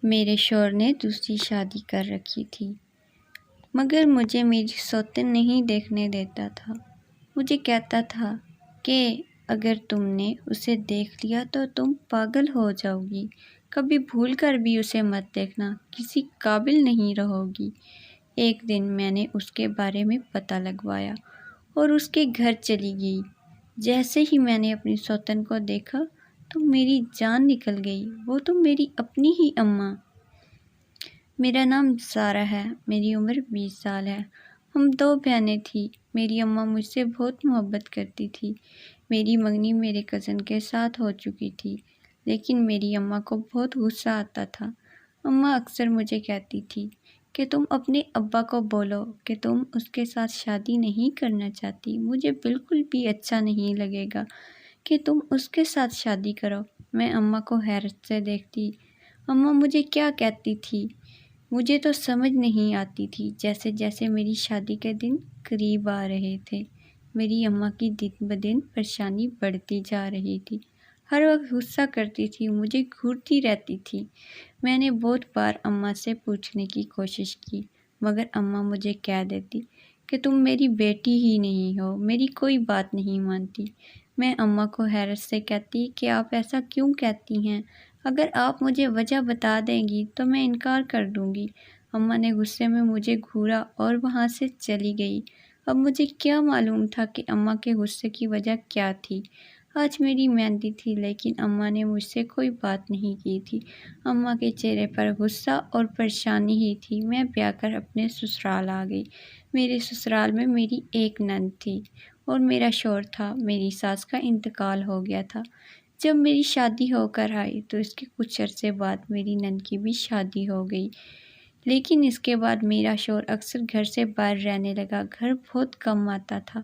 میرے شوہر نے دوسری شادی کر رکھی تھی، مگر مجھے میری سوتن نہیں دیکھنے دیتا تھا۔ مجھے کہتا تھا کہ اگر تم نے اسے دیکھ لیا تو تم پاگل ہو جاؤ گی، کبھی بھول کر بھی اسے مت دیکھنا، کسی قابل نہیں رہو گی۔ ایک دن میں نے اس کے بارے میں پتہ لگوایا اور اس کے گھر چلی گئی۔ جیسے ہی میں نے اپنی سوتن کو دیکھا تو میری جان نکل گئی، وہ تو میری اپنی ہی اماں۔ میرا نام زارا ہے، میری عمر 20 سال ہے۔ ہم 2 بہنیں تھیں۔ میری اماں مجھ سے بہت محبت کرتی تھی۔ میری منگنی میرے کزن کے ساتھ ہو چکی تھی، لیکن میری اماں کو بہت غصہ آتا تھا۔ اماں اکثر مجھے کہتی تھی کہ تم اپنے ابا کو بولو کہ تم اس کے ساتھ شادی نہیں کرنا چاہتی، مجھے بالکل بھی اچھا نہیں لگے گا کہ تم اس کے ساتھ شادی کرو۔ میں اماں کو حیرت سے دیکھتی۔ اماں مجھے کیا کہتی تھی مجھے تو سمجھ نہیں آتی تھی۔ جیسے جیسے میری شادی کے دن قریب آ رہے تھے، میری اماں کی دن بدن پریشانی بڑھتی جا رہی تھی۔ ہر وقت غصہ کرتی تھی، مجھے گھورتی رہتی تھی۔ میں نے بہت بار اماں سے پوچھنے کی کوشش کی، مگر اماں مجھے کہہ دیتی کہ تم میری بیٹی ہی نہیں ہو، میری کوئی بات نہیں مانتی۔ میں اماں کو حیرت سے کہتی کہ آپ ایسا کیوں کہتی ہیں؟ اگر آپ مجھے وجہ بتا دیں گی تو میں انکار کر دوں گی۔ اماں نے غصے میں مجھے گھورا اور وہاں سے چلی گئی۔ اب مجھے کیا معلوم تھا کہ اماں کے غصے کی وجہ کیا تھی۔ آج میری مہندی تھی، لیکن اماں نے مجھ سے کوئی بات نہیں کی تھی۔ اماں کے چہرے پر غصہ اور پریشانی ہی تھی۔ میں بیاہ کر اپنے سسرال آ گئی۔ میرے سسرال میں میری ایک نند تھی اور میرا شوہر تھا۔ میری ساس کا انتقال ہو گیا تھا۔ جب میری شادی ہو کر آئی تو اس کے کچھ عرصے بعد میری نند کی بھی شادی ہو گئی، لیکن اس کے بعد میرا شوہر اکثر گھر سے باہر رہنے لگا، گھر بہت کم آتا تھا۔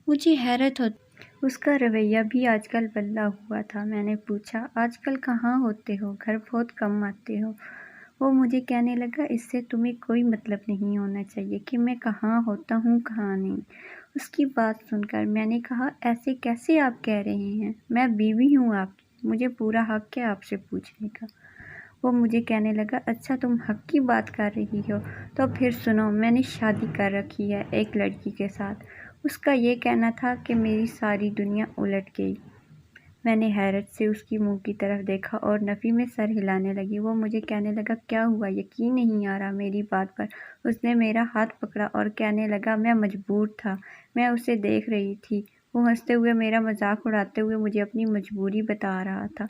مجھے حیرت ہوتی اس کا رویہ بھی آج کل بدلا ہوا تھا۔ میں نے پوچھا، آج کل کہاں ہوتے ہو؟ گھر بہت کم آتے ہو۔ وہ مجھے کہنے لگا، اس سے تمہیں کوئی مطلب نہیں ہونا چاہیے کہ میں کہاں ہوتا ہوں کہاں نہیں۔ اس کی بات سن کر میں نے کہا، ایسے کیسے آپ کہہ رہے ہیں؟ میں بیوی ہوں آپ کی، مجھے پورا حق ہے آپ سے پوچھنے کا۔ وہ مجھے کہنے لگا، اچھا تم حق کی بات کر رہی ہو تو پھر سنو، میں نے شادی کر رکھی ہے ایک لڑکی کے ساتھ۔ اس کا یہ کہنا تھا کہ میری ساری دنیا الٹ گئی۔ میں نے حیرت سے اس کی منہ کی طرف دیکھا اور نفی میں سر ہلانے لگی۔ وہ مجھے کہنے لگا، کیا ہوا؟ یقین نہیں آ رہا میری بات پر۔ اس نے میرا ہاتھ پکڑا اور کہنے لگا، میں مجبور تھا، میں اسے دیکھ رہی تھی۔ وہ ہنستے ہوئے میرا مذاق اڑاتے ہوئے مجھے اپنی مجبوری بتا رہا تھا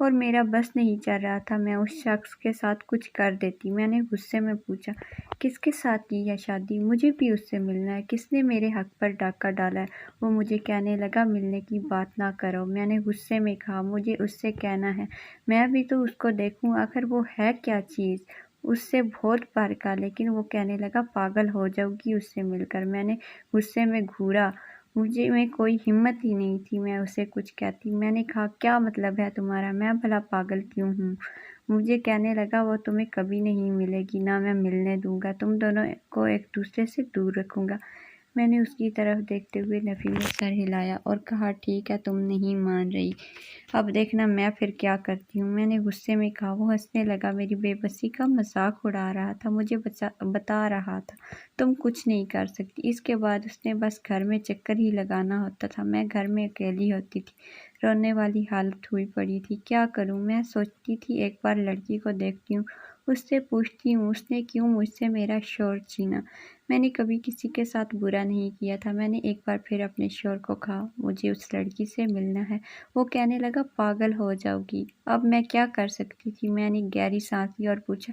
اور میرا بس نہیں چل رہا تھا میں اس شخص کے ساتھ کچھ کر دیتی۔ میں نے غصے میں پوچھا، کس کے ساتھ کی ہے شادی؟ مجھے بھی اس سے ملنا ہے۔ کس نے میرے حق پر ڈاکہ ڈالا ہے؟ وہ مجھے کہنے لگا، ملنے کی بات نہ کرو۔ میں نے غصے میں کہا، مجھے اس سے کہنا ہے، میں بھی تو اس کو دیکھوں، آخر وہ ہے کیا چیز؟ اس سے بہت بار کہا، لیکن وہ کہنے لگا، پاگل ہو جاؤ گی اس سے مل کر۔ میں نے غصے میں گھورا، مجھے میں کوئی ہمت ہی نہیں تھی میں اسے کچھ کہتی۔ میں نے کہا، کیا مطلب ہے تمہارا؟ میں بھلا پاگل کیوں ہوں؟ مجھے کہنے لگا، وہ تمہیں کبھی نہیں ملے گی، نہ میں ملنے دوں گا، تم دونوں کو ایک دوسرے سے دور رکھوں گا۔ میں نے اس کی طرف دیکھتے ہوئے نفی میں سر ہلایا اور کہا، ٹھیک ہے، تم نہیں مان رہی، اب دیکھنا میں پھر کیا کرتی ہوں۔ میں نے غصے میں کہا۔ وہ ہنسنے لگا، میری بے بسی کا مذاق اڑا رہا تھا، مجھے بتا رہا تھا، تم کچھ نہیں کر سکتی۔ اس کے بعد اس نے بس گھر میں چکر ہی لگانا ہوتا تھا۔ میں گھر میں اکیلی ہوتی تھی، رونے والی حالت ہوئی پڑی تھی۔ کیا کروں؟ میں سوچتی تھی، ایک بار لڑکی کو دیکھتی ہوں، اس سے پوچھتی ہوں، اس نے کیوں مجھ سے میرا شوہر چھینا؟ میں نے کبھی کسی کے ساتھ برا نہیں کیا تھا۔ میں نے ایک بار پھر اپنے شوہر کو کہا، مجھے اس لڑکی سے ملنا ہے۔ وہ کہنے لگا، پاگل ہو جاؤ گی۔ اب میں کیا کر سکتی تھی؟ میں نے گہری سانس لی اور پوچھا،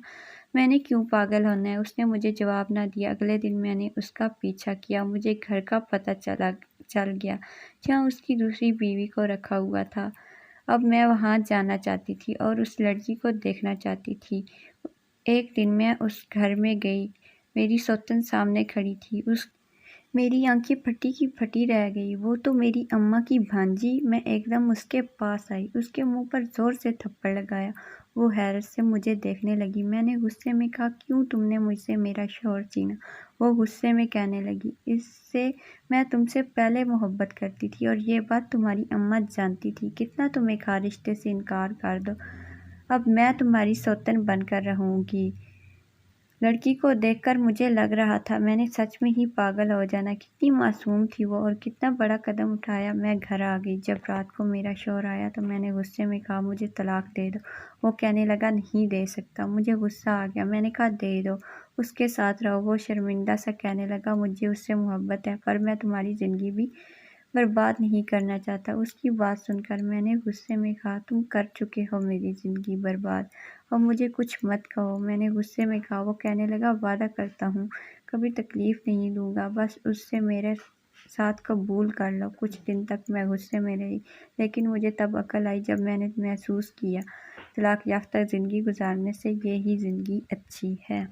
میں نے کیوں پاگل ہونا ہے؟ اس نے مجھے جواب نہ دیا۔ اگلے دن میں نے اس کا پیچھا کیا، مجھے گھر کا پتہ چل گیا جہاں اس کی دوسری بیوی کو رکھا ہوا تھا۔ اب میں وہاں جانا چاہتی تھی اور اس لڑکی کو دیکھنا چاہتی تھی۔ ایک دن میں اس گھر میں گئی، میری سوتن سامنے کھڑی تھی۔ میری آنکھیں پھٹی کی پھٹی رہ گئی۔ وہ تو میری اماں کی بھانجی۔ میں ایک دم اس کے پاس آئی، اس کے منہ پر زور سے تھپڑ لگایا۔ وہ حیرت سے مجھے دیکھنے لگی۔ میں نے غصے میں کہا، کیوں تم نے مجھ سے میرا شوہر چھینا؟ وہ غصے میں کہنے لگی، اس سے میں تم سے پہلے محبت کرتی تھی اور یہ بات تمہاری اماں جانتی تھی، کتنا تمہیں کہا رشتے سے انکار کر دو، اب میں تمہاری سوتن بن کر رہوں گی۔ لڑکی کو دیکھ کر مجھے لگ رہا تھا میں نے سچ میں ہی پاگل ہو جانا۔ کتنی معصوم تھی وہ اور کتنا بڑا قدم اٹھایا۔ میں گھر آ گئی۔ جب رات کو میرا شوہر آیا تو میں نے غصے میں کہا مجھے طلاق دے دو۔ وہ کہنے لگا نہیں دے سکتا۔ مجھے غصہ آ گیا۔ میں نے کہا دے دو، اس کے ساتھ رہو۔ وہ شرمندہ سا کہنے لگا مجھے اس سے محبت ہے پر میں تمہاری زندگی بھی برباد نہیں کرنا چاہتا۔ اس کی بات سن کر میں نے غصے میں کہا تم کر چکے ہو میری زندگی برباد، اور مجھے کچھ مت کہو۔ میں نے غصے میں کہا۔ وہ کہنے لگا وعدہ کرتا ہوں کبھی تکلیف نہیں دوں گا، بس اس سے میرے ساتھ قبول کر لو۔ کچھ دن تک میں غصے میں رہی، لیکن مجھے تب عقل آئی جب میں نے محسوس کیا طلاق یافتہ زندگی گزارنے سے یہی زندگی اچھی ہے۔